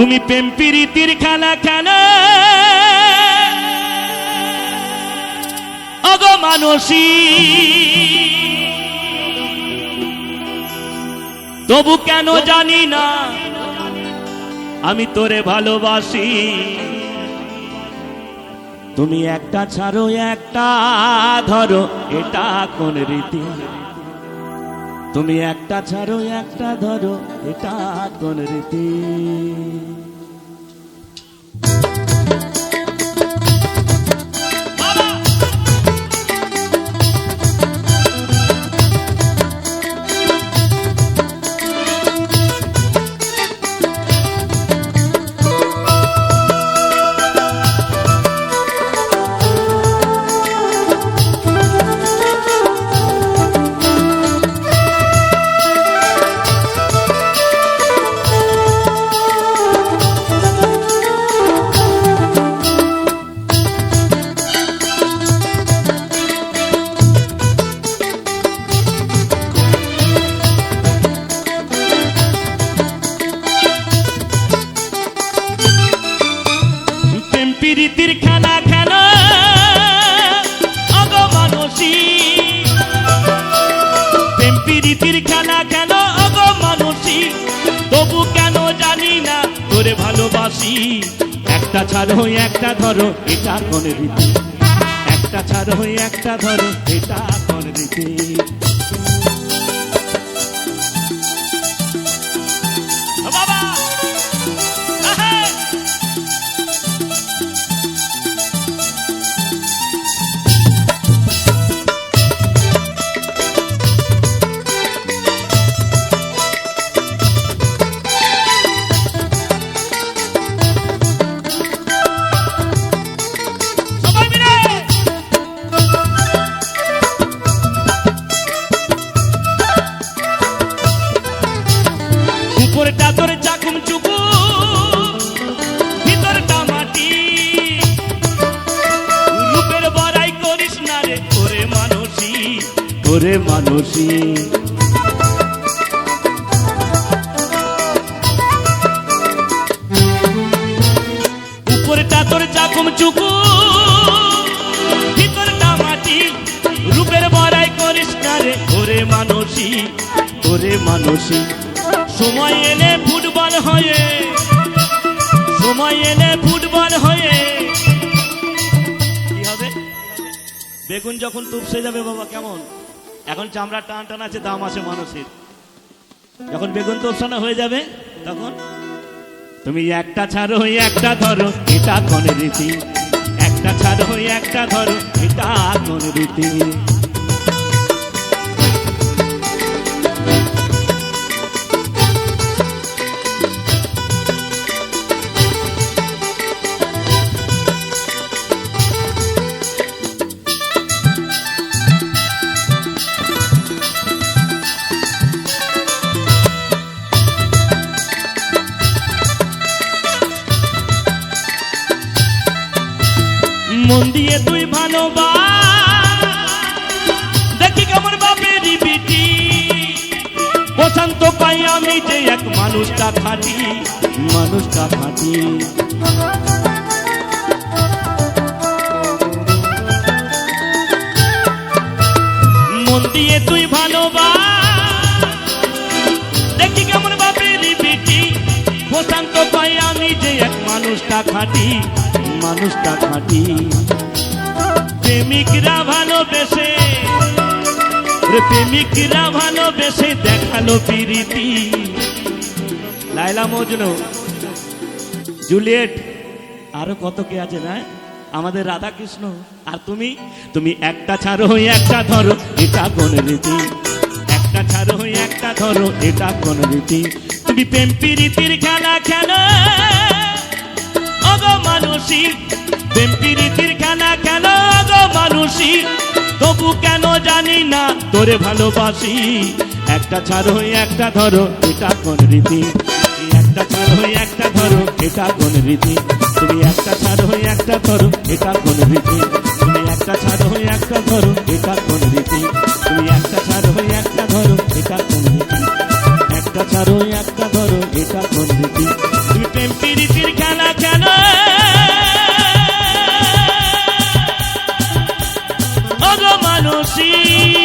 তুমি প্রেম প্রীতির খেলা খেলো অগো মানসী, তবু কেন জানি না আমি তোরে ভালোবাসি। তুমি একটা ছাড়ো একটা ধরো, এটা কোন রীতি? তুমি একটা ছাড়ো একটা ধরো, এটা কোন রীতি? প্রীতির খেলা খেলো অগো মানসী, প্রেম প্রীতির খেলা খেলো অগো মানসী, তবু কেন জানি না তোরে ভালোবাসি। একটা ছাড়ো একটা ধরো, এটা কোন রীতি? একটা ছাড়ো একটা ধরো, এটা কোন রীতি? উপরটা তোর চাকুম চুকু, ভিতরটা মাটি, রূপের বড়াই করিস না রে ওরে মানসী, ওরে মানসী। উপরটা তোর চাকুম চুকু, ভিতরটা মাটি, রূপের বড়াই করিস না রে ওরে মানসী, ওরে মানসী। সময় এলে ফুটবল হয়ে, সময় এলে ফুটবল হয়ে কি হবে? বেগুন যখন তুপসে যাবে বাবা কেমন, এখন চামড়া টান টান আছে, দাম আছে মানুষের। যখন বেগুন তুপসানো হয়ে যাবে তখন তুমি একটা ছাড়ো একটা ধরো, এটা কোন রীতি? একটা ছাড়ো একটা ধরো, এটা কোন রীতি? মন দিয়ে তুই ভালোবাস, দেখি কেমন বাপেরই বিটি, প্রশান্ত পাই আমি যে এক মানুষটা খাঁটি, মানুষটা খাঁটি। মন দিয়ে তুই ভালোবাস, দেখি কেমন বাপেরই বিটি, প্রশান্ত পাই আমি যে এক মানুষটা খাঁটি, মানুষটা খাঁটি। প্রেমিকরা ভালোবেসে, প্রেমিকরা ভালোবেসে দেখালো প্রীতি। লায়লা মজনু, জুলিয়েট, আরো কত কে আছে না আমাদের রাধা কৃষ্ণ। আর তুমি, তুমি একটা ছাড়ো একটা ধরো, এটা কোন রীতি? একটা ছাড়ো একটা ধরো, এটা কোন রীতি? তুমি প্রেম প্রীতির খেলা খেলো অগো মানসী, প্রেম প্রীতির খেলা খেলো অগো মানসী, তবু কেন জানি না তোরে ভালোবাসি। একটা ছাড়ো একটা ধরো, এটা কোন রীতি? একটা ছাড়ো একটা ধরো, এটা কোন রীতি? তুমি একটা ছাড়ো একটা ধরো, এটা কোন রীতি? তুমি একটা ছাড়ো একটা ধরো, এটা কোন রীতি? তুমি একটা ছাড়ো একটা ধরো, এটা কোন রীতি? একটা ছাড়ো একটা ধরো, এটা কোন রীতি? তুমি প্রেম প্রীতির খেলা খেলো ওগো মানুষই